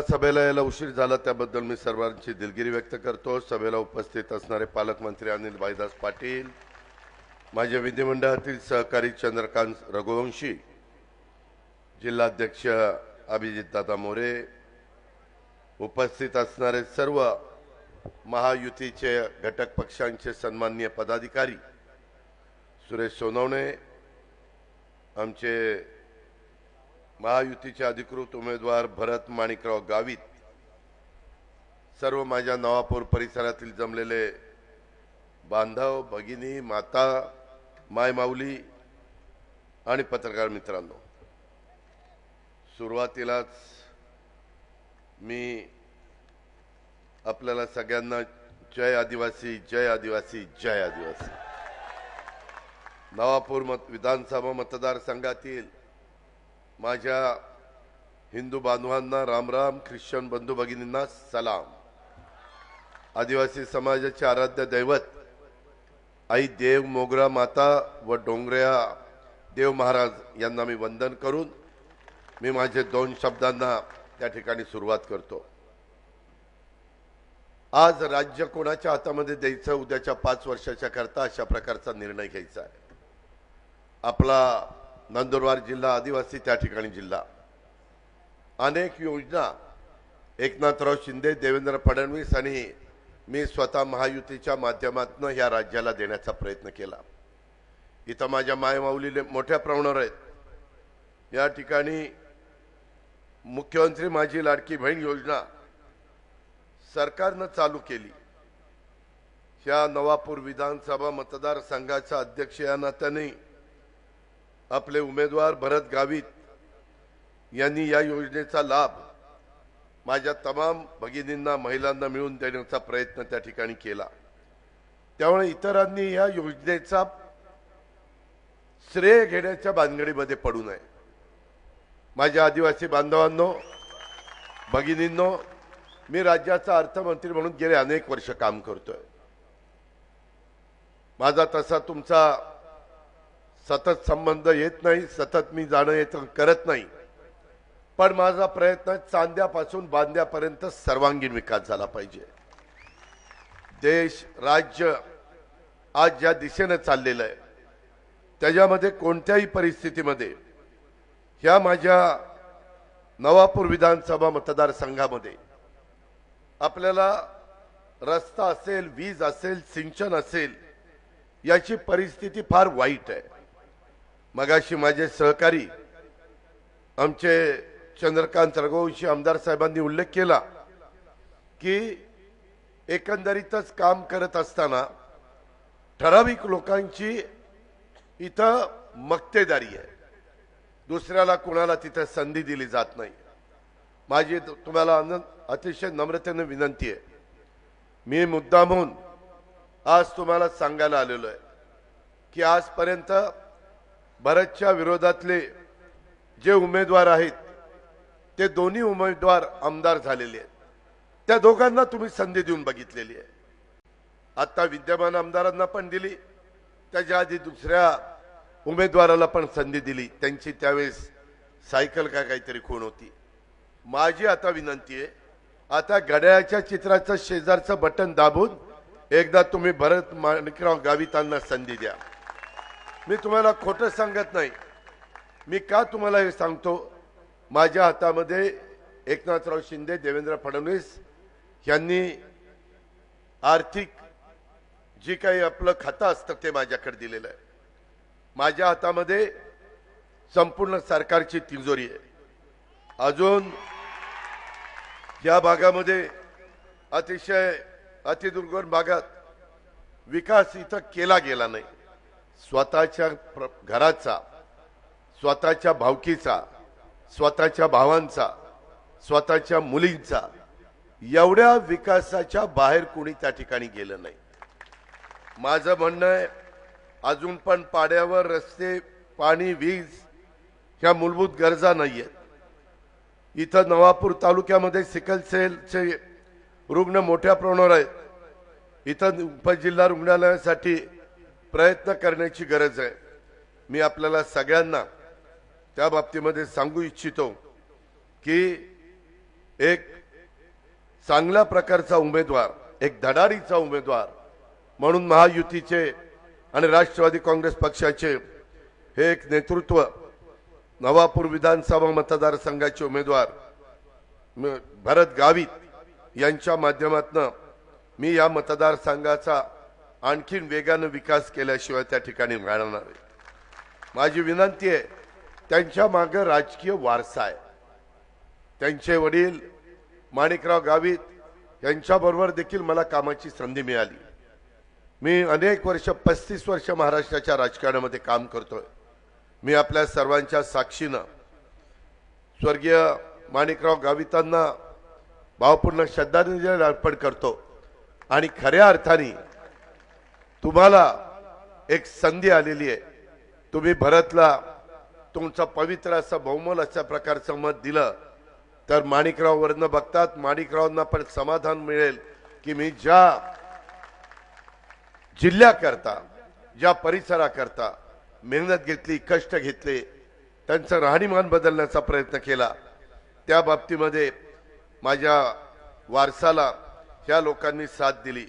सभेला यायला उशीर झाला त्याबद्दल मी सर्वांची दिलगिरी व्यक्त करतो। सभेला उपस्थित असणारे पालकमंत्री अनिल भाईदास पाटील, माझे विधिमंडळातील सहकारी चंद्रकांत रघुवंशी, जिल्हाध्यक्ष अभिजितदादा मोरे, उपस्थित असणारे सर्व महायुतीचे घटक पक्षांचे सन्माननीय पदाधिकारी, सुरेश सोनवणे, आमचे महायुतीचे अधिकृत उमेदवार भरत माणिकराव गावित, सर्व माझ्या नवापूर परिसरातील जमलेले बांधव, भगिनी, माता, मायमाऊली आणि पत्रकार मित्रांनो, सुरुवातीलाच मी आपल्याला सगळ्यांना जय आदिवासी, जय आदिवासी, जय आदिवासी। नवापूर विधानसभा मतदारसंघातील माझ्या हिंदू बांधवांना राम राम, ख्रिश्चन बंधू भगिनींना सलाम। आदिवासी समाजाचे आराध्य दैवत आई देव मोगरा माता व डोंगऱ्या देव महाराज यांना मी वंदन करून मी माझे 2 शब्दांना त्या ठिकाणी सुरुवात करतो। आज राज्य कोणाच्या हातामध्ये द्यायचं, उद्याच्या 5 वर्षाच्या करता अशा प्रकारचा निर्णय घ्यायचा आहे। आपला नंदुरबार जिल्हा आदिवासी त्या ठिकाणी जिल्हा, अनेक योजना एकनाथराव शिंदे, देवेंद्र फडणवीस आणि मी स्वतः महायुतीच्या माध्यमातून या राज्याला देण्याचा प्रयत्न केला। इथं माझ्या मायमाऊलीने मोठ्या प्रमाणावर आहेत। या ठिकाणी मुख्यमंत्री माझी लाडकी बहीण योजना सरकारनं चालू केली। या नवापूर विधानसभा मतदारसंघाचा अध्यक्ष या नात्याने आपले उमेदवार भरत गावित यांनी या योजनेचा लाभ माझ्या तमाम भगिनींना, महिलांना मिळवून देण्याचा प्रयत्न त्या ठिकाणी केला। त्यामुळे इतरांनी या योजनेचा श्रेय घेण्याच्या भानगडीमध्ये पडू नये। माझ्या आदिवासी बांधवांनो, भगिनींनो, मी राज्याचा अर्थमंत्री म्हणून गेले अनेक वर्ष काम करतोय। माझा तसा तुमचा सतत संबंध येत नाही, सतत मी जाणं येतं करत नाही, पण माझा प्रयत्न चांद्यापासून बांद्यापर्यंत सर्वांगीण विकास झाला पाहिजे। देश, राज्य आज ज्या दिशेने चाललेलं आहे त्याच्यामध्ये कोणत्याही परिस्थितीमध्ये ह्या माझ्या नवापूर विधानसभा मतदारसंघामध्ये आपल्याला रस्ता असेल, वीज असेल, सिंचन असेल, याची परिस्थिती फार वाईट आहे। मगाशी माझे सहकारी आमचे चंद्रकांत रघुवंशी आमदार साहेबांनी उल्लेख केला की एकंदरीतच काम करत असताना ठराविक लोकांची इथं मक्तेदारी आहे, दुसऱ्याला कुणाला तिथे संधी दिली जात नाही। माझी तुम्हाला अतिशय नम्रतेने विनंती आहे, मी मुद्दामून आज तुम्हाला सांगायला आलेलो आहे की आजपर्यंत भरतच्या विरोधातले जे उमेदवार आहेत ते दोन्ही उमेदवार आमदार झालेले आहेत। त्या दोघांना तुम्ही संधी देऊन बघितलेली आहे। आता विद्यमान आमदारांना पण दिली, त्याच्या आधी दुसऱ्या उमेदवाराला पण संधी दिली, त्यांची त्यावेळेस सायकल का काहीतरी खूण होती। माझी आता विनंती आहे, आता घड्याळाच्या चित्राचं शेजारचं बटन दाबून एकदा तुम्ही भरत माणिकराव गावितांना संधी द्या। मी तुम्हाला खोटं सांगत नाही। मी का तुम्हाला हे सांगतो, माझ्या हातामध्ये एकनाथराव शिंदे, देवेंद्र फडणवीस यांनी आर्थिक जी काही आपलं खातं असतं ते माझ्याकडे दिलेलं आहे। माझ्या हातामध्ये संपूर्ण सरकारची तिजोरी आहे। अजून या भागामध्ये अतिशय अतिदुर्गम भागात विकास इथं केला गेला नाही। स्वतःच्या घराचा, स्वतःच्या भावकीचा, स्वतःच्या भावांचा, स्वतःच्या मुलींचा, एवढ्या विकासाच्या बाहेर कोणी त्या ठिकाणी गेलं नाही। माझं म्हणणं आहे, अजून पण पाड्यावर रस्ते, पाणी, वीज ह्या मूलभूत गरजा नाही आहेत। इथं नवापूर तालुक्यामध्ये सिकल सेलचे रुग्ण मोठ्या प्रमाणावर आहेत। इथं उपजिल्हा रुग्णालयासाठी प्रयत्न करण्याची गरज आहे। मी आपल्याला सगळ्यांना त्या बाबतीमध्ये सांगू इच्छितो की एक चांगल्या प्रकारचा उमेदवार, एक धडाडीचा उमेदवार म्हणून महायुतीचे आणि राष्ट्रवादी काँग्रेस पक्षाचे हे एक नेतृत्व, नवापूर विधानसभा मतदारसंघाचे उमेदवार भरत गावित यांच्या माध्यमातून मी या मतदारसंघाचा आणखीन वेगाने विकास केल्याशिवाय त्या ठिकाणी राहणार नाही. माझी विनंती आहे, त्यांच्या मागे राजकीय वारसा आहे. त्यांचे वडील माणिकराव गावित यांच्याबरोबर देखील मला कामाची संधी मिळाली. मी अनेक वर्ष 35 वर्ष महाराष्ट्राच्या राजकारणामध्ये काम करतोय. मी आपल्या सर्वांच्या साक्षीनं स्वर्गीय माणिकराव गावितांना भावपूर्ण श्रद्धांजली अर्पण करतो आणि खऱ्या अर्थाने तुम्हाला एक संधी आलेली आहे. तुम्ही भरतला तुमचं पवित्र असं बहुमोल अशा प्रकारचं मत दिलं तर माणिकराववरनं बघतात माणिकरावांना पण समाधान मिळेल की मी ज्या जिल्ह्याकरता, ज्या परिसराकरता मेहनत घेतली, कष्ट घेतले, त्यांचं राहणीमान बदलण्याचा प्रयत्न केला, त्या बाबतीमध्ये माझ्या वारसाला ह्या लोकांनी साथ दिली.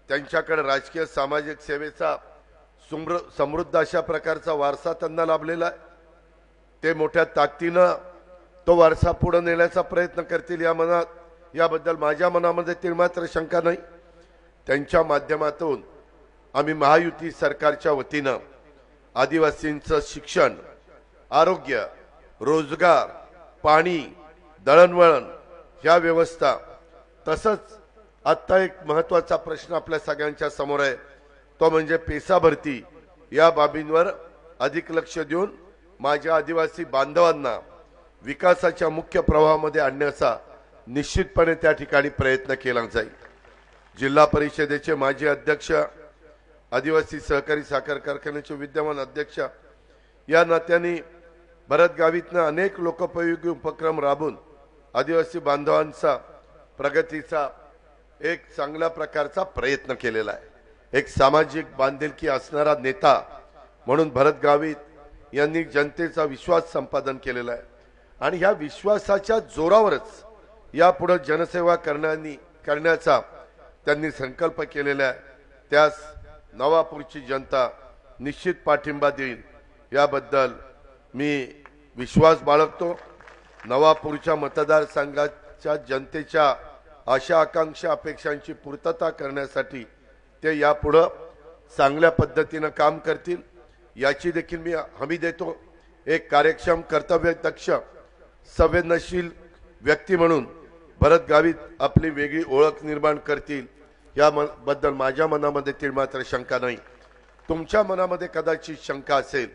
त्यांच्याकडे राजकीय सामाजिक सेवेचा समृद्ध अशा प्रकारचा वारसा त्यांना लाभलेला आहे. ते मोठ्या ताकदीनं तो वारसा पुढे नेण्याचा प्रयत्न करतील याबद्दल माझ्या मनामध्ये तिळमात्र शंका नाही. त्यांच्या माध्यमातून आम्ही महायुती सरकारच्या वतीनं आदिवासींचं शिक्षण, आरोग्य, रोजगार, पाणी, दळणवळण या व्यवस्था, तसंच आता एक महत्त्वाचा प्रश्न आपल्या सगळ्यांच्या समोर आहे, तो म्हणजे पेसा भरती. या बाबींवर अधिक लक्ष देऊन माझ्या आदिवासी बांधवांना विकासाच्या मुख्य प्रवाहामध्ये आणण्याचा निश्चितपणे त्या ठिकाणी प्रयत्न केला जाईल. जिल्हा परिषदेचे माजी अध्यक्ष, आदिवासी सहकारी साखर कारखान्याचे विद्यमान अध्यक्ष या नात्याने भरत गावितनं अनेक लोकोपयोगी उपक्रम राबवून आदिवासी बांधवांचा प्रगतीचा एक चांगल्या प्रकारचा प्रयत्न केलेला आहे. एक सामाजिक बांधिलकी असणारा नेता म्हणून भरत गावित यांनी जनतेचा विश्वास संपादन केलेला आहे आणि ह्या विश्वासाच्या जोरावरच यापुढे जनसेवा करण्याचा त्यांनी संकल्प केलेला आहे. त्यास नवापूरची जनता निश्चित पाठिंबा देईल याबद्दल मी विश्वास बाळगतो. नवापूरच्या मतदारसंघाच्या जनतेच्या आशा आकांक्षा अपेक्षांची पूर्तता करण्यासाठी ते यापुढे चांगल्या पद्धतीने काम करतील याची देखील मी हमी देतो. एक कार्यक्षम, कर्तव्यदक्ष, संवेदनशील व्यक्ती म्हणून भरत गावित आपली वेगळी ओळख निर्माण करतील याबद्दल माझ्या मनामध्ये तिळमात्र शंका नाही. तुमच्या मनामध्ये कदाचित शंका असेल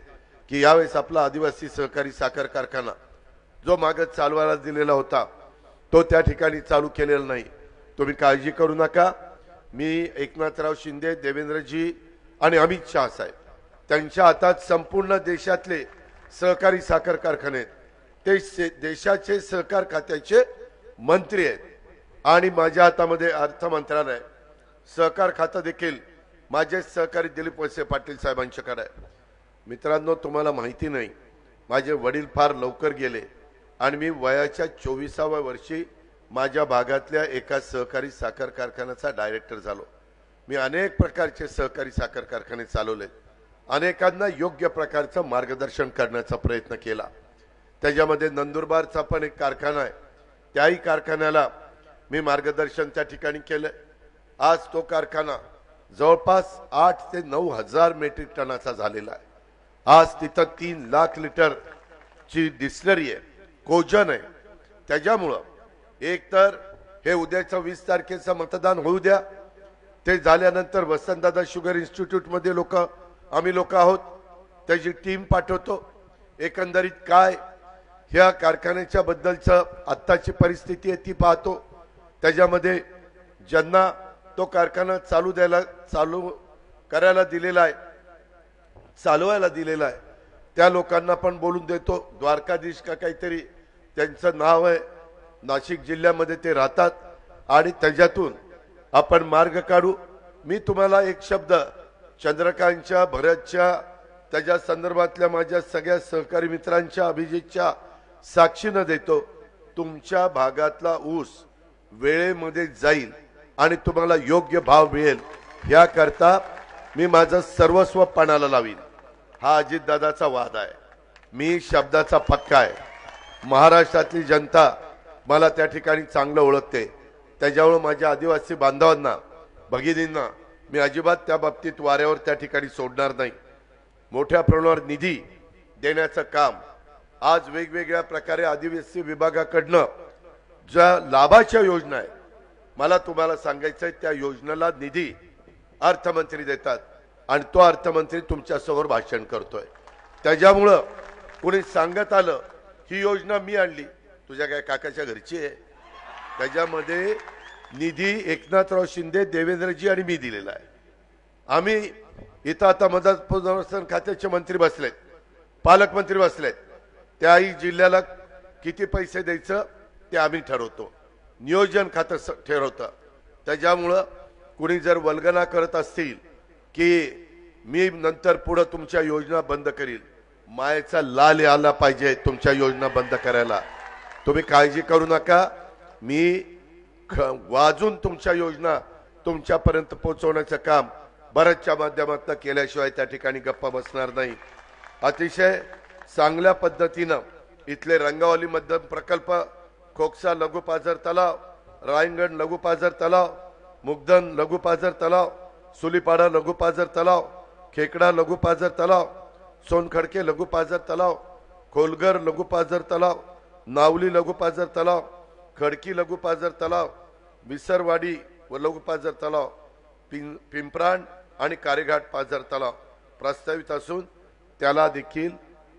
की यावेळेस आपला आदिवासी सहकारी साखर कारखाना जो मागे चालवायला दिलेला होता तो त्या ठिकाणी चालू केलेला नाही. तुम्ही काळजी करू नका. मी एकनाथराव शिंदे, देवेंद्रजी आणि अमित शाह साहेब त्यांच्या हातात संपूर्ण देशातले सहकारी साखर कारखाने आहेत. ते देशाचे सहकार खात्याचे मंत्री आहेत आणि माझ्या हातामध्ये अर्थ मंत्रालय, सहकार खातं देखील माझे सहकारी दिलीप वळसे पाटील साहेबांच्याकडे आहे. मित्रांनो, तुम्हाला माहिती नाही, माझे वडील फार लवकर गेले आणि मी वयाच्या 24व्या वर्षी माझ्या भागातल्या एका सहकारी साखर कारखान्याचा डायरेक्टर झालो. मी अनेक प्रकारचे सहकारी साखर कारखाने चालवले, अनेकांना योग्य प्रकारचं मार्गदर्शन करण्याचा प्रयत्न केला. त्याच्यामध्ये नंदुरबारचा पण एक कारखाना आहे, त्याही कारखान्याला मी मार्गदर्शन त्या ठिकाणी केलं. आज तो कारखाना जवळपास 8 ते 9 हजार मेट्रिक टनाचा झालेला आहे. आज तिथं 3 लाख लिटरची डिस्टिलरी आहे, कोजन आहे. त्याच्यामुळं एक तर हे उद्याचं 20 तारखेचं मतदान होऊ द्या, ते झाल्यानंतर वसंतदादा शुगर इन्स्टिट्यूटमध्ये आम्ही लोक आहोत, त्याची टीम पाठवतो. एकंदरीत काय ह्या कारखान्याच्या बद्दलचं आत्ताची परिस्थिती आहे ती पाहतो. त्याच्यामध्ये ज्यांना तो कारखाना चालू करायला दिलेला आहे, चालवायला दिलेला आहे, त्या लोकांना पण बोलून देतो. द्वारकाधीश का काहीतरी त्यांचं नाव आहे, नाशिक जिल्ह्यामध्ये ते राहतात आणि त्याच्यातून आपण मार्ग काढू. मी तुम्हाला एक शब्द चंद्रकांतच्या, भरतच्या, त्याच्या संदर्भातल्या माझ्या सगळ्या सहकारी मित्रांच्या, अभिजितच्या साक्षीनं देतो. तुमच्या भागातला ऊस वेळेमध्ये जाईल आणि तुम्हाला योग्य भाव मिळेल याकरता मी माझं सर्वस्व पणाला लावीन। हा अजितदादाचा वाद आहे। मी शब्दाचा पक्का आहे। महाराष्ट्रातली जनता मला त्या ठिकाणी चांगलं ओळखते। त्याच्यामुळे माझ्या आदिवासी बांधवांना भगिनींना मी अजिबात त्या बाबतीत वाऱ्यावर त्या ठिकाणी सोडणार नाही। मोठ्या प्रमाणावर निधी देण्याचं काम आज वेगवेगळ्या प्रकारे आदिवासी विभागाकडनं ज्या लाभाच्या योजना आहेत मला तुम्हाला सांगायचं आहे त्या योजनेला निधी अर्थमंत्री देतात आणि तो अर्थमंत्री तुमच्या समोर भाषण करतोय। त्याच्यामुळे कोणी सांगत आलं ही योजना मी आणली तुझ्या काय काकाच्या घरची आहे त्याच्यामध्ये निधी एकनाथराव शिंदे देवेंद्रजी आणि मी दिलेला आहे। आम्ही इथं आता मदत पुनर्वसन खात्याचे मंत्री बसलेत पालकमंत्री बसलेत त्याही जिल्ह्याला किती पैसे द्यायचं ते आम्ही ठरवतो नियोजन खातं ठरवतं। त्याच्यामुळे कुणी जर वल्गना करत असतील की मी नंतर पुढे तुमच्या योजना बंद करील मायेचा लाल आला पाहिजे तुमच्या योजना बंद करायला। तुम्ही काळजी करू नका मी वाजून तुमच्या योजना तुमच्यापर्यंत पोहोचवण्याचं काम भारतच्या माध्यमातून केल्याशिवाय त्या ठिकाणी गप्पा बसणार नाही। अतिशय चांगल्या पद्धतीनं इथले रंगावली मध्यम प्रकल्प खोकसा लघु पाझर तलाव रायगड लघु पाझर तलाव मुगदन लघु पाझर तलाव सुलीपाडा लघु पाझर तलाव खेकडा लघु पाझर तलाव सोनखडके लघु पाझर तलाव खोलगर लघु पाझर तलाव नावली लघु पाझर तलाव खडकी लघु पाझर तलाव विसरवाडी व लघु पाझर तलाव पिंपराण आणि कारेघाट पाझर तलाव प्रस्तावित असून त्याला देखील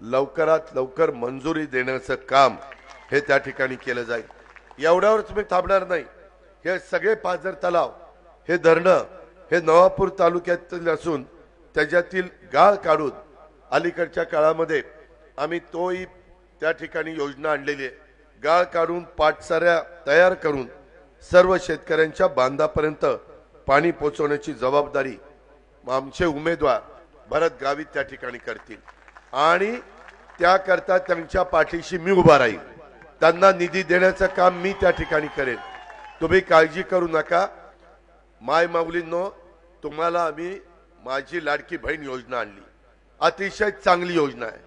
लवकरात लवकर मंजुरी देण्याचं काम हे त्या ठिकाणी केलं जाईल। एवढ्यावरच मी थांबणार नाही। हे सगळे पाझर तलाव हे धरणं हे नवापूर तालुक्यातील असून त्याच्यातील गाळ काढून अलीकडच्या काळामध्ये आम्ही तोही त्या ठिकाणी योजना आणलेली आहे। गाळ काढून पाटसाऱ्या तयार करून सर्व शेतकऱ्यांच्या बांधापर्यंत पाणी पोहोचवण्याची जबाबदारी आमचे उमेदवार भरत गावित त्या ठिकाणी करतील आणि त्याकरता त्यांच्या पाठीशी मी उभा राहील। त्यांना निधी देण्याचं काम मी त्या ठिकाणी करेन। तुम्ही काळजी करू नका। माय माऊलींनो तुम्हाला आम्ही माझी लाडकी बहीण योजना आणली अतिशय चांगली योजना आहे।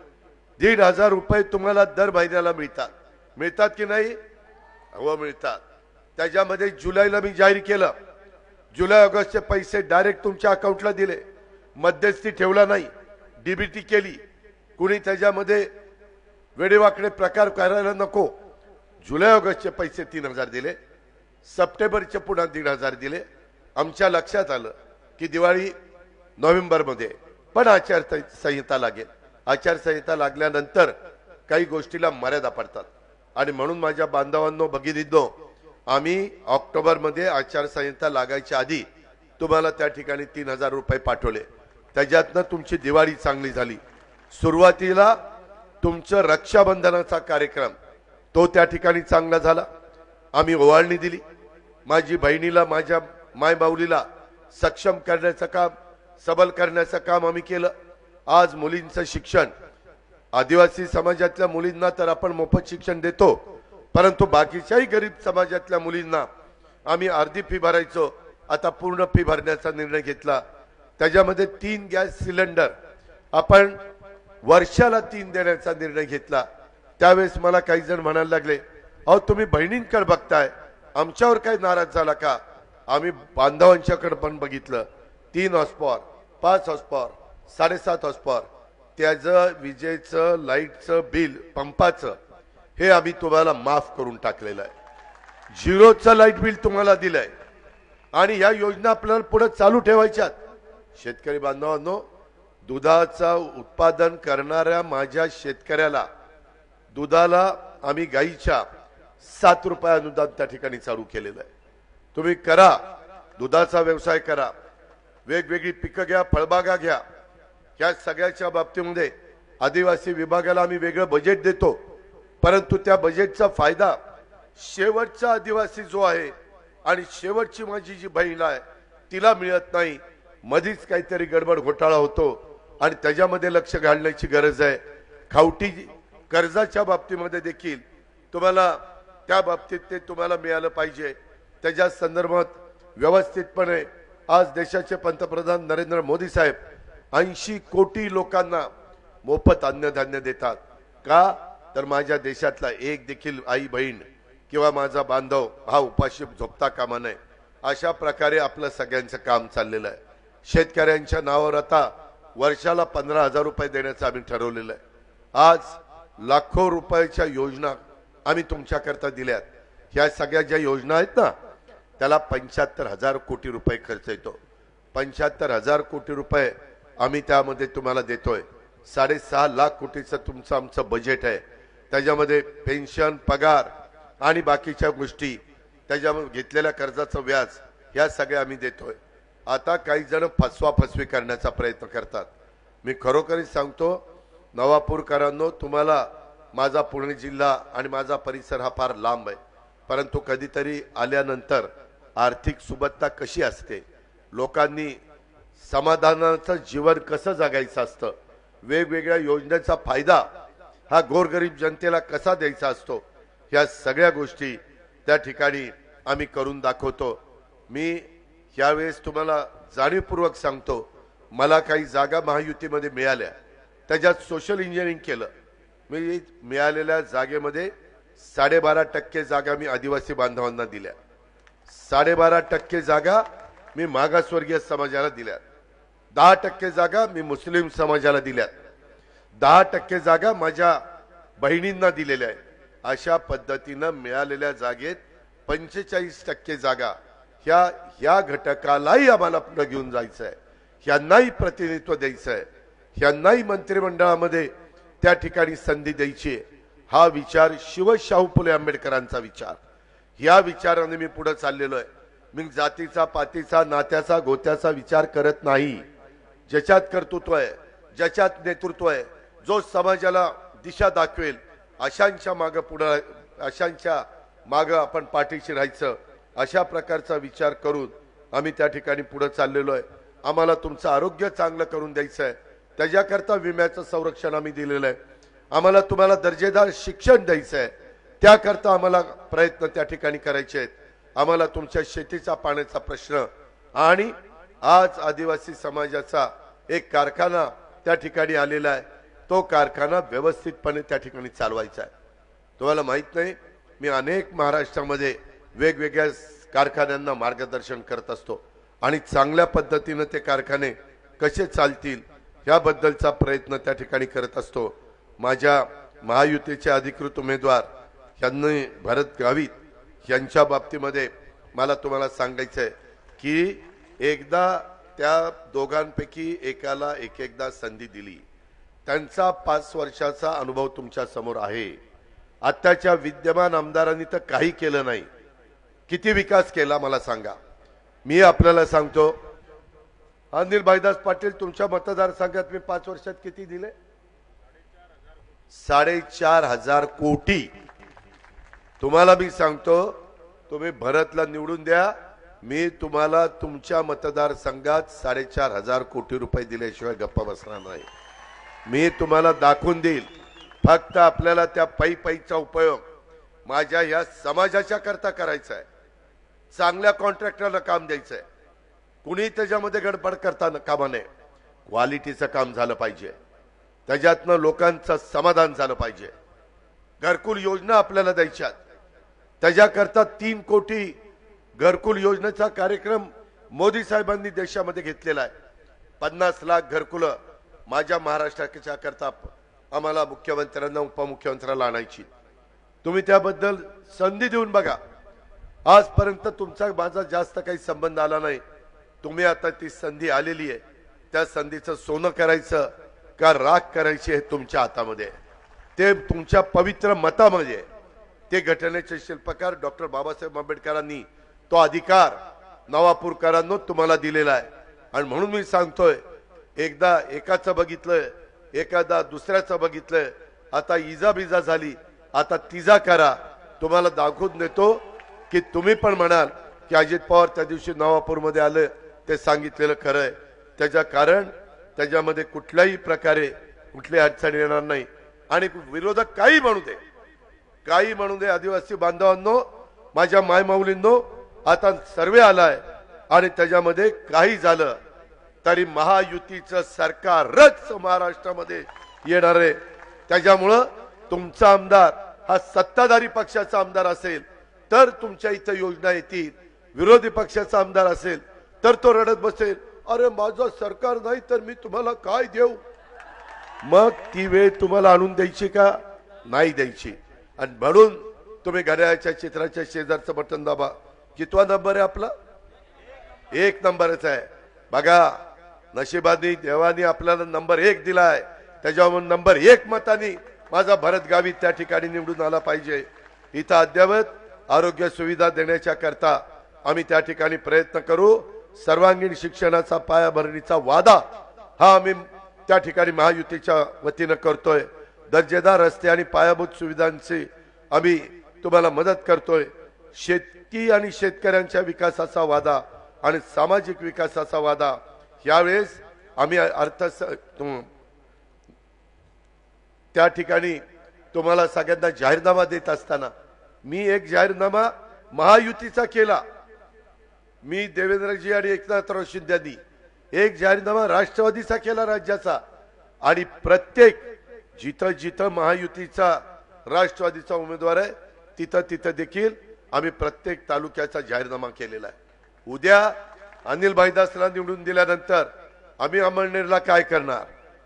1,500 रुपये तुम्हाला दर महिन्याला मिळतात की नाही हो मिळतात। त्याच्यामध्ये जुलैला मी जाहीर केलं जुलै ऑगस्टचे पैसे डायरेक्ट तुमच्या अकाउंटला दिले मध्यस्थी ठेवला नाही डीबीटी केली कुणी त्याच्यामध्ये वेडेवाकडे प्रकार करायला नको। जुलै ऑगस्टचे पैसे 3,000 दिले सप्टेंबरचे पुन्हा 1,500 दिले। आमच्या लक्षात आलं की दिवाळी नोव्हेंबरमध्ये पण आचारसंहिता लागेल आचारसंहिता लागल्यानंतर काही गोष्टीला मर्यादा पडतात आणि म्हणून माझ्या बांधवांनो भगिनींनो आम्ही ऑक्टोबरमध्ये आचारसंहिता लागायच्या आधी तुम्हाला त्या ठिकाणी 3,000 रुपये पाठवले। त्याच्यातनं तुमची दिवाळी चांगली झाली। सुरुवातीला तुमचं रक्षाबंधनाचा कार्यक्रम तो त्या ठिकाणी चांगला झाला। आम्ही ओवाळणी दिली माझी बहिणीला माझ्या मायबाऊलीला सक्षम करण्याचं काम सबल करण्याचं काम आम्ही केलं। आज मुलींचं शिक्षण आदिवासी समाजातल्या मुलींना तर आपण मोफत शिक्षण देतो परंतु बाकीच्याही गरीब समाजातल्या मुलींना आम्ही अर्धी फी भरायचो आता पूर्ण फी भरण्याचा निर्णय घेतला। त्याच्यामध्ये 3 गॅस सिलेंडर आपण वर्षाला 3 देण्याचा निर्णय घेतला। त्यावेळेस मला काही जण म्हणायला लागले अहो तुम्ही बहिणींकडे बघताय आमच्यावर काय नाराज झाला का। आम्ही बांधवांच्याकडे पण बघितलं 3 हॉर्सपॉवर 5 हॉर्सपॉवर 7.5 हॉर्सपॉवर त्याचं विजेचं लाईटचं बिल पंपाचं हे आम्ही तुम्हाला माफ करून टाकलेलं आहे। झिरोचं लाईट बिल तुम्हाला दिलंय आणि ह्या योजना आपल्याला पुढे चालू ठेवायच्यात। शेतकरी बांधवांनो दुधाचा उत्पादन करणाऱ्या माझ्या शेतकऱ्याला दुधाला आम्ही गाईच्या 7 रुपये अनुदान त्या ठिकाणी चालू केलेलं आहे। तुम्ही करा दुधाचा व्यवसाय करा वेगवेगळी पिकं घ्या फळबागा घ्या। ह्या सगळ्याच्या बाबतीमध्ये आदिवासी विभागाला आम्ही वेगळं बजेट देतो परंतु त्या बजेटचा फायदा शेवटचा आदिवासी जो आहे आणि शेवटची माझी जी बहीण आहे तिला मिळत नाही। मधीच काहीतरी गडबड घोटाळा होतो आणि त्याच्यामध्ये लक्ष घालण्याची गरज आहे। खावटी कर्जाच्या बाबतीमध्ये देखील तुम्हाला त्या बाबतीत ते तुम्हाला मिळालं पाहिजे। त्याच्या संदर्भात व्यवस्थितपणे आज देशाचे पंतप्रधान नरेंद्र मोदी साहेब 80 कोटी लोकांना मोफत अन्नधान्य देतात। का तर माझ्या देशातला एक देखील आई बहीण किंवा माझा बांधव हा उपाशी झोपता कामा नये, अशा प्रकारे आपलं सगळ्यांचं काम चाललेलं आहे। शेतकऱ्यांच्या नावावर आता वर्षाला 15,000 रुपये देण्याचं आम्ही ठरवलेलं आहे। आज लाखो रुपयाच्या योजना आम्ही तुमच्याकरता दिल्यात। ह्या सगळ्या ज्या योजना आहेत ना, त्याला 75,000 कोटी रुपये खर्च येतो। 75,000 कोटी रुपये आम्ही त्यामध्ये तुम्हाला देतोय। 6.5 लाख कोटीचं तुमचं आमचं बजेट आहे। त्याच्यामध्ये पेन्शन, पगार आणि बाकीच्या गोष्टी, त्याच्यामध्ये घेतलेल्या कर्जाचं व्याज, ह्या सगळ्या आम्ही देतोय। आता काही जण फसवाफसवी करण्याचा प्रयत्न करतात। मी खरोखरीच सांगतो नवापूरकरांनो, तुम्हाला माझा पुणे जिल्हा आणि माझा परिसर हा फार लांब आहे, परंतु कधीतरी आल्यानंतर आर्थिक सुबत्ता कशी असते, लोकांनी समाधानाचं जीवन कसं जगायचं असतं, वेगवेगळ्या योजनेचा फायदा हा गोरगरीब जनतेला कसा द्यायचा असतो, ह्या सगळ्या गोष्टी त्या ठिकाणी आम्ही करून दाखवतो। मी यावेळेस तुम्हाला जाणीवपूर्वक सांगतो, मला काही जागा महायुतीमध्ये मिळाल्या, त्याच्यात सोशल इंजिनिअरिंग केलं। मी मिळालेल्या जागेमध्ये 12.5% जागा मी आदिवासी बांधवांना दिल्या, 12.5% जागा मी मागासवर्गीय समाजाला दिल्या, 10% जागा मी मुस्लिम समाजाला दिल्या, 10% जागा माझ्या बहिणींना दिलेल्या आहेत। अशा पद्धतीनं मिळालेल्या जागेत 45% जागा ह्या घटकालाही आम्हाला पुढे घेऊन जायचं आहे, ह्यांनाही प्रतिनिधित्व द्यायचं आहे, ह्यांनाही मंत्रिमंडळामध्ये त्या ठिकाणी संधी द्यायची। हा विचार शिवशाहू फुले आंबेडकरांचा विचार, ह्या विचाराने मी पुढे चाललेलो आहे। मी जातीचा, पातीचा, नात्याचा, गोत्याचा विचार करत नाही। ज्याच्यात कर्तृत्व आहे, ज्याच्यात नेतृत्व आहे, जो समाजाला दिशा दाखवेल, अशांच्या मागे आपण पाठीशी राहायचं, अशा प्रकारचा विचार करून आम्ही त्या ठिकाणी पुढे चाललेलो आहे। आम्हाला तुमचं आरोग्य चांगलं करून द्यायचं आहे, त्याच्याकरता विम्याचं संरक्षण आम्ही दिलेलं आहे। आम्हाला तुम्हाला दर्जेदार शिक्षण द्यायचं आहे, त्याकरता आम्हाला प्रयत्न त्या ठिकाणी करायचे आहेत। आम्हाला तुमच्या शेतीचा पाण्याचा प्रश्न आणि आज आदिवासी समाजाचा एक कारखाना त्या ठिकाणी आलेला आहे, तो कारखाना व्यवस्थितपणे त्या ठिकाणी चालवायचा आहे। तुम्हाला माहित नाही, मी अनेक महाराष्ट्रामध्ये वेगवेगळ्या कारखान्यांना मार्गदर्शन करत असतो आणि चांगल्या पद्धतीने ते कारखाने कसे चालतील याबद्दलचा प्रयत्न त्या ठिकाणी करत असतो। माझ्या महायुतीचे अधिकृत उमेदवार यांनी भरत गावित यांच्या बाबतीमध्ये मला तुम्हाला सांगायचं आहे की एकदा त्या दोघांपैकी एकाला एकदा संधी दिली, त्यांचा 5 वर्षाचा अनुभव तुमच्या समोर आहे। आत्ताच्या विद्यमान आमदारांनी तर काही केलं नाही। किती विकास केला मला सांगा। मी आपल्याला सांगतो, अनिल भाईदास पाटील तुमच्या मतदारसंघात मी 5 वर्षात किती दिले? 4.5 कोटी। तुम्हाला मी सांगतो, तुम्ही भरतला निवडून द्या, मी तुम्हाला तुमच्या मतदारसंघात 4.5 कोटी रुपये दिल्याशिवाय गप्पा बसणार नाही। मी तुम्हाला दाखवून देईल। फक्त आपल्याला त्या पैचा उपयोग माझ्या या समाजाच्या करता करायचा आहे। चांगल्या कॉन्ट्रॅक्टरला काम द्यायचं आहे, कुणी त्याच्यामध्ये गडबड करता कामा नये। क्वालिटीचं काम झालं पाहिजे, त्याच्यातनं लोकांचं समाधान झालं पाहिजे। घरकुल योजना आपल्याला द्यायच्या, त्याच्याकरता 3 कोटी घरकुल योजनेचा कार्यक्रम मोदी साहेबांनी देशामध्ये घेतलेला आहे। 50 लाख घरकुलं माझ्या महाराष्ट्राच्या करता आम्हाला मुख्यमंत्र्यांना, उपमुख्यमंत्र्याला आणायची। तुम्ही त्याबद्दल संधी देऊन बघा। आजपर्यंत तुमचा माझा जास्त काही संबंध आला नाही, तुम्ही आता ती संधी आलेली आहे, त्या संधीचं सोनं करायचं का राख करायची हे तुमच्या हातामध्ये, ते तुमच्या पवित्र मतामध्ये। ते घटनेचे शिल्पकार डॉक्टर बाबासाहेब आंबेडकरांनी तो अधिकार नवापूरकरांनो तुम्हाला दिलेला आहे। आणि म्हणून मी सांगतोय, एकदा एकाचं बघितलं, एखादा दुसऱ्याचं बघितलं, आता इजा झाली, आता तिजा करा। तुम्हाला दाखवून देतो की तुम्ही पण म्हणाल की अजित पवार त्या दिवशी नवापूरमध्ये आले ते सांगितलेलं खरं आहे। त्याचं कारण त्याच्यामध्ये कुठल्याही प्रकारे कुठली अडचण येणार नाही। आणि विरोधक काही म्हणू दे, काही म्हणू दे आदिवासी बांधवांनो, माझ्या मायमाऊलींनो, आता सर्वे आलाय आणि त्याच्यामध्ये काही झालं तरी महायुतीचं सरकारच महाराष्ट्रामध्ये येणार आहे। त्याच्यामुळं तुमचा आमदार हा सत्ताधारी पक्षाचा आमदार असेल तर तुमच्या इथं योजना येतील, विरोधी पक्षाचा आमदार असेल तर तो रडत बसेल, अरे माझं सरकार नाही तर मी तुम्हाला काय देऊ। मग ती वेळ तुम्हाला आणून द्यायची का नाही द्यायची। आणि म्हणून तुम्ही घड्याळाच्या चित्राच्या शेजारचं बटन दाबा। कितवा नंबर आहे आपला? 1 नंबरच आहे। बघा नशिबानी देवानी आपल्याला नंबर 1 दिलाय, त्याच्यावर नंबर 1 मतानी माझा भरत गावी त्या ठिकाणी निवडून आला पाहिजे। इथं अद्यावत आरोग्य सुविधा देण्याच्या करता आम्ही त्या ठिकाणी प्रयत्न करू। सर्वांगीण शिक्षणाचा पायाभरणीचा वादा हा आम्ही त्या ठिकाणी महायुतीच्या वतीनं करतोय। दर्जेदार रस्ते आणि पायाभूत सुविधांची आम्ही तुम्हाला मदत करतोय। शेती आणि शेतकऱ्यांच्या विकासाचा वादा आणि सामाजिक विकासाचा वादा यावेळेस आम्ही त्या ठिकाणी तुम्हाला सगळ्यांना जाहीरनामा देत असताना मी एक जाहीरनामा महायुतीचा केला। मी देवेंद्रजी आणि एकनाथराव शिंदेनी एक जाहीरनामा राष्ट्रवादीचा केला राज्याचा, आणि प्रत्येक जिथं जिथं महायुतीचा राष्ट्रवादीचा उमेदवार आहे तिथं तिथं देखील आम्ही प्रत्येक तालुक्याचा जाहीरनामा केलेला आहे। उद्या अनिल भाईदासला निवडून दिल्यानंतर आम्ही अमळनेरला काय करणार,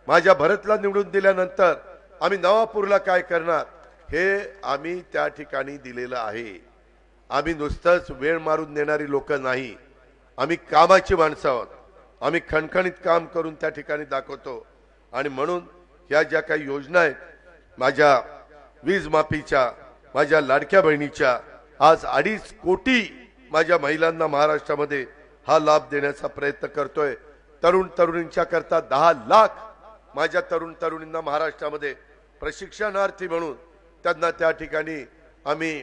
माझ्या भरतला निवडून दिल्यानंतर आम्ही नवापूरला काय करणार, हे आम्ही त्या ठिकाणी दिलेलं आहे। आम्ही नुसतंच वेळ मारून देणारी लोक नाही, आम्ही कामाची माणसं आहोत। आम्ही खणखणीत काम करून त्या ठिकाणी दाखवतो। आणि म्हणून ह्या ज्या काही योजना आहेत, माझ्या वीज माफीच्या, माझ्या लाडक्या बहिणीच्या, आज 2.5 कोटी माझ्या महिलांना महाराष्ट्रामध्ये हा लाभ देण्याचा प्रयत्न करतोय। तरुण तरुणींच्या करता 10 लाख माझ्या तरुण तरुणींना महाराष्ट्रामध्ये प्रशिक्षणार्थी म्हणून त्यांना त्या ठिकाणी आम्ही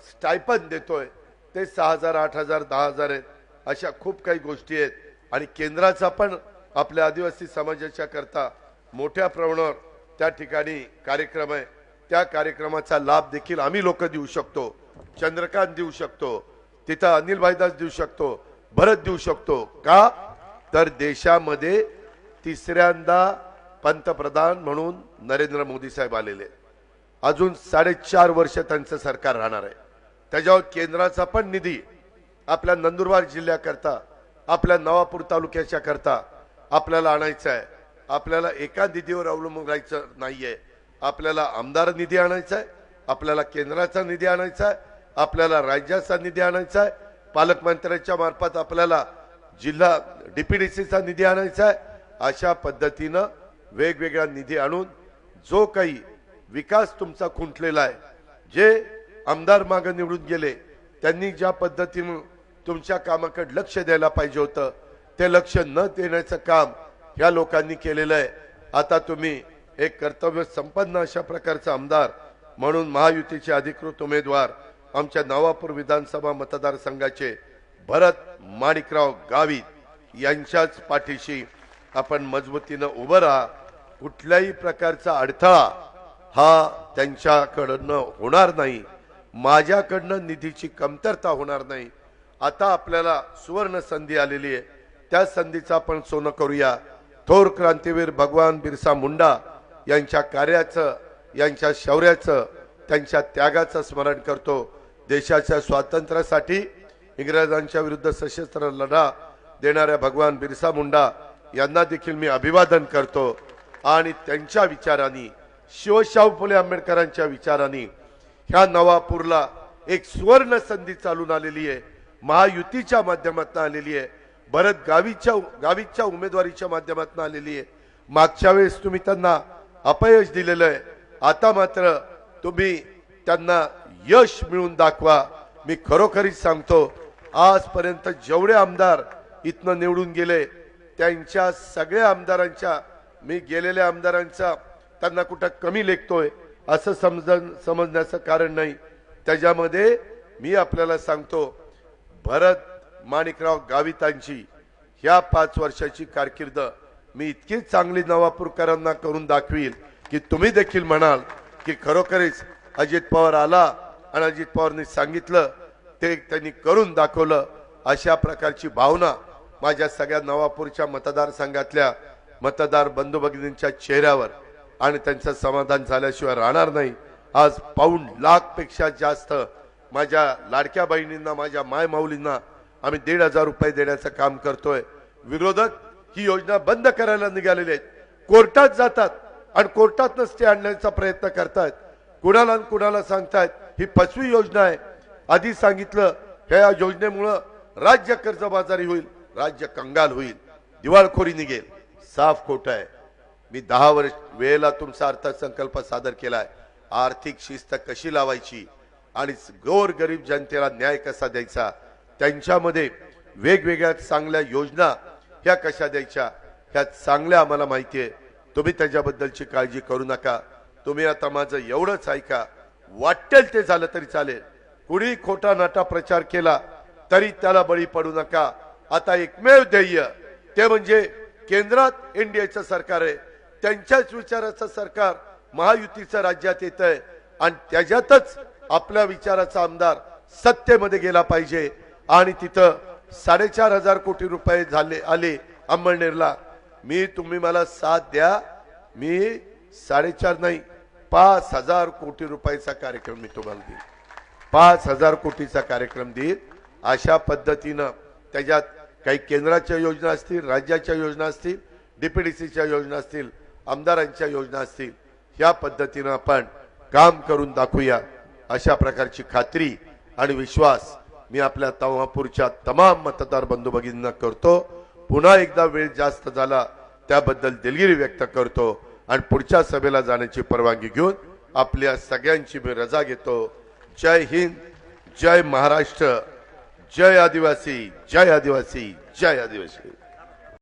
स्टायपन देतोय। ते 6,000, 8,000, 10,000 आहेत। अशा खूप काही गोष्टी आहेत। आणि केंद्राचा पण आपल्या आदिवासी समाजाच्या करता मोठ्या प्रमाणावर त्या ठिकाणी कार्यक्रम आहे। त्या कार्यक्रमाचा लाभ देखील आम्ही लोक देऊ शकतो। चंद्रकांत देऊ शकतो, तिथं अनिल भाईदास देऊ शकतो, भरत देऊ शकतो। का तर देशामध्ये तिसऱ्यांदा पंतप्रधान म्हणून नरेंद्र मोदी साहेब आलेले, अजून 4.5 वर्ष त्यांचं सरकार राहणार आहे। त्याच्यावर केंद्राचा पण निधी आपल्या नंदुरबार जिल्ह्याकरता, आपल्या नवापूर तालुक्याच्या करता आपल्याला आणायचा आहे। आपल्याला एका निधीवर अवलंबून राहायचं नाहीये। आपल्याला आमदार निधी आणायचा आहे, आपल्याला केंद्राचा निधी आणायचा आहे, आपल्याला राज्याचा निधी आणायचा आहे, पालकमंत्र्यांच्या मार्फत आपल्याला जिल्हा डीपीडीसीचा निधी आणायचा आहे। अशा पद्धतीनं वेगवेगळा निधी आणून जो काही विकास तुमचा खुंटलेला आहे, जे आमदार मागे निवडून गेले त्यांनी ज्या पद्धतीने तुमच्या कामाकडे लक्ष द्यायला पाहिजे होतं, ते लक्ष न देण्याचं काम ह्या लोकांनी केलेलं आहे। आता तुम्ही एक कर्तव्य संपन्न अशा प्रकारचा आमदार म्हणून महायुतीचे अधिकृत उमेदवार आमच्या नवापूर विधानसभा मतदारसंघाचे भरत माणिकराव गावित यांच्याच पाठीशी आपण मजबूतीनं उभं राहा। कुठल्याही प्रकारचा अडथळा हा त्यांच्याकडनं होणार नाही, माझ्याकडनं निधीची कमतरता होणार नाही। आता आपल्याला सुवर्ण संधी आलेली आहे, त्या संधीचं आपण सोनं करूया। थोर क्रांतीवीर भगवान बिरसा मुंडा यांच्या कार्याचं, यांच्या शौर्याचं, त्यांच्या त्यागाचं स्मरण करतो। देशाच्या स्वातंत्र्यासाठी इंग्रजांच्या विरुद्ध सशस्त्र लढा देणाऱ्या भगवान बिरसा मुंडा यांना देखील मी अभिवादन करतो। आणि त्यांच्या विचारांनी, शिवशाहू फुले आंबेडकरांच्या विचारांनी ह्या नवापूरला एक सुवर्ण संधी चालून आलेली आहे, महायुतीच्या माध्यमातून आलेली आहे, भरत गावितच्या उमेदवारीच्या माध्यमातून आलेली आहे। मागच्या वेळेस तुम्ही त्यांना अपयश दिलेलं आहे, आता मात्र तुम्ही त्यांना यश मिळवून दाखवा। मी खरोखरीच सांगतो, आजपर्यंत जेवढे आमदार इथनं निवडून गेले त्यांच्या सगळ्या आमदारांच्या, मी गेलेल्या आमदारांचा त्यांना कुठं कमी लेखतोय असं समजण्याचं कारण नाही। त्याच्यामध्ये मी आपल्याला सांगतो, भरत माणिकराव गावितांची ह्या 5 वर्षाची कारकीर्द मी इतकी चांगली नवापूरकरांना करून दाखवील की तुम्ही देखील म्हणाल की खरोखरीच अजित पवार आला आणि अजित पवारनी सांगितलं ते त्यांनी करून दाखवलं, अशा प्रकारची भावना माझ्या सगळ्या नवापूरच्या मतदारसंघातल्या मतदार बंधू भगिनींच्या चेहऱ्यावर आणि त्यांचं समाधान झाल्याशिवाय राहणार नाही। आज पाऊण लाख पेक्षा जास्त माझ्या लाडक्या बहिणींना, माझ्या माय माऊलींना आम्ही 1,500 रुपये देण्याचं काम करतोय। विरोधक ही योजना बंद करायला निघालेले आहेत, कोर्टात जातात आणि कोर्टातनं स्टे आणण्याचा प्रयत्न करतात। कुणाला कुणाला सांगतायत ही फसवी योजना आहे। आधी सांगितलं ह्या योजनेमुळे राज्य कर्जबाजारी होईल, राज्य कंगाल होईल, दिवाळखोरी निघेल। साफ खोटं आहे। मी 10 वर्ष वेळेला तुमचा अर्थसंकल्प सादर केलाय। आर्थिक शिस्त कशी लावायची आणि गोरगरीब जनतेला न्याय कसा द्यायचा, त्यांच्यामध्ये वेगवेगळ्या चांगल्या योजना ह्या कशा द्यायच्या ह्या चांगल्या आम्हाला माहिती आहे। तुम्ही त्याच्याबद्दलची काळजी करू नका। तुम्ही आता माझं एवढंच ऐका, वाटेल ते झालं तरी चालेल, कुणी खोटा नाटा प्रचार केला तरी त्याला बळी पडू नका। आता एकमेव ध्येय ते म्हणजे केंद्रात एनडीएचं सरकार आहे, त्यांच्याच विचाराचं सरकार महायुतीचं राज्यात येत आहे आणि त्याच्यातच आपल्या विचाराचा आमदार सत्तेमध्ये गेला पाहिजे। आणि तिथं 4,500 कोटी रुपये झाले आले अंमळनेरला। तुम्ही मला साथ द्या, मी 4.5 नाही 5,000 कोटी रुपयाचा कार्यक्रम मी तुम्हाला देईन, 5,000 कोटीचा कार्यक्रम देईन। अशा पद्धतीनं त्याच्यात काही केंद्राच्या योजना असतील, राज्याच्या योजना असतील, डीपीडीसीच्या योजना असतील, आमदारांच्या योजना असतील, या पद्धतीनं आपण काम करून दाखवूया। अशा प्रकारची खात्री आणि विश्वास मी आपल्या नवापूरच्या तमाम मतदार बंधू भगिनींना करतो। पुन्हा एकदा वेळ जास्त झाला त्याबद्दल दिलगिरी व्यक्त करतो आणि पुढच्या सभेला जाण्याची परवानगी घेऊन आपल्या सगळ्यांची मी रजा घेतो। जय हिंद, जय महाराष्ट्र, जय आदिवासी, जय आदिवासी, जय आदिवासी।